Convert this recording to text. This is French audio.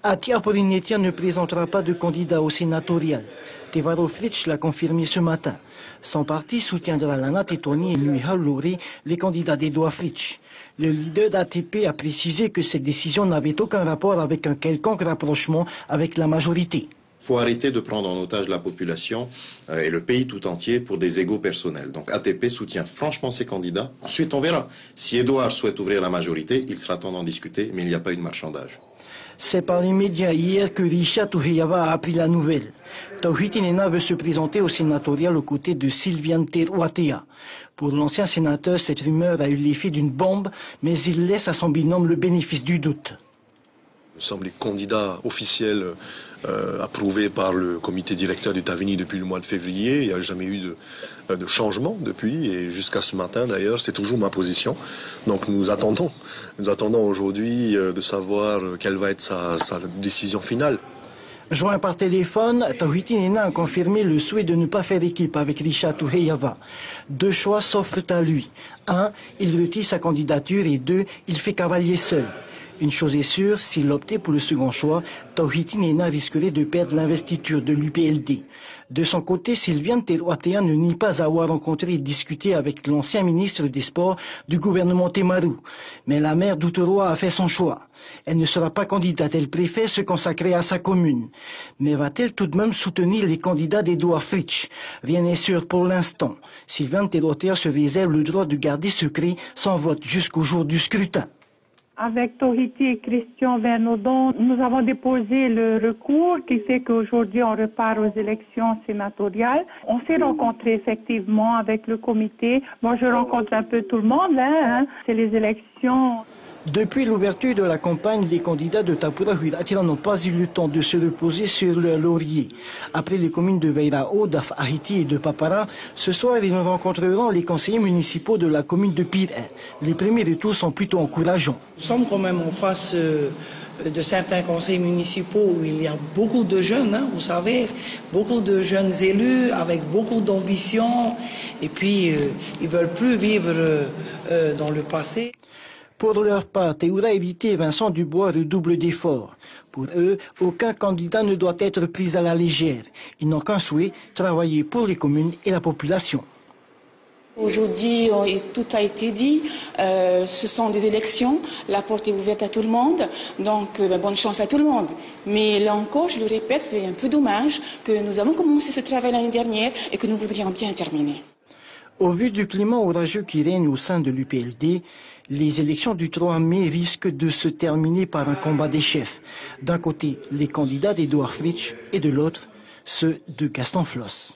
Atia Polignetia ne présentera pas de candidat au sénatorial. Tevaro Fritsch l'a confirmé ce matin. Son parti soutiendra Lana Tetoni et Nuihal Loré, les candidats d'Edouard Fritsch. Le leader d'ATP a précisé que cette décision n'avait aucun rapport avec un quelconque rapprochement avec la majorité. Il faut arrêter de prendre en otage la population et le pays tout entier pour des égos personnels. Donc ATP soutient franchement ses candidats. Ensuite, on verra. Si Edouard souhaite ouvrir la majorité, il sera temps d'en discuter, mais il n'y a pas eu de marchandage. C'est par les médias hier que Richa Touheyava a appris la nouvelle. Tauhiti Nena veut se présenter au sénatorial aux côtés de Sylviane Teruatea. Pour l'ancien sénateur, cette rumeur a eu l'effet d'une bombe, mais il laisse à son binôme le bénéfice du doute. Nous sommes les candidats officiels approuvés par le comité directeur du Tavini depuis le mois de février. Il n'y a jamais eu de changement depuis et jusqu'à ce matin d'ailleurs, c'est toujours ma position. Donc nous attendons aujourd'hui de savoir quelle va être sa décision finale. Joint par téléphone, Tauhiti Nena a confirmé le souhait de ne pas faire équipe avec Richa Touheyava. Deux choix s'offrent à lui. 1, il retire sa candidature et 2, il fait cavalier seul. Une chose est sûre, s'il optait pour le second choix, Tauhiti Nena risquerait de perdre l'investiture de l'UPLD. De son côté, Sylviane Teruatea ne nie pas avoir rencontré et discuté avec l'ancien ministre des Sports du gouvernement Temaru. Mais la maire d'Outeroa a fait son choix. Elle ne sera pas candidate, elle préfère se consacrer à sa commune. Mais va-t-elle tout de même soutenir les candidats d'Edouard Fritsch? Rien n'est sûr pour l'instant. Sylviane Teruatea se réserve le droit de garder secret son vote jusqu'au jour du scrutin. Avec Tauhiti et Christian Vernodon, nous avons déposé le recours qui fait qu'aujourd'hui on repart aux élections sénatoriales. On s'est rencontrés effectivement avec le comité. Moi je rencontre un peu tout le monde, c'est les élections. Depuis l'ouverture de la campagne, les candidats de Tapura Huiratira n'ont pas eu le temps de se reposer sur leur laurier. Après les communes de Veirao, d'Afahiti et de Papara, ce soir ils rencontreront les conseillers municipaux de la commune de Pire. Les premiers retours sont plutôt encourageants. Nous sommes quand même en face de certains conseils municipaux où il y a beaucoup de jeunes, vous savez, beaucoup de jeunes élus avec beaucoup d'ambition et puis ils ne veulent plus vivre dans le passé. Pour leur part, Théoura Héritier et Vincent Dubois redoublent d'efforts. Pour eux, aucun candidat ne doit être pris à la légère. Ils n'ont qu'un souhait, travailler pour les communes et la population. Aujourd'hui, tout a été dit, ce sont des élections, la porte est ouverte à tout le monde, donc bonne chance à tout le monde. Mais là encore, je le répète, c'est un peu dommage que nous avons commencé ce travail l'année dernière et que nous voudrions bien terminer. Au vu du climat orageux qui règne au sein de l'UPLD, les élections du 3 mai risquent de se terminer par un combat des chefs. D'un côté, les candidats d'Edouard Fritsch et de l'autre, ceux de Gaston Floss.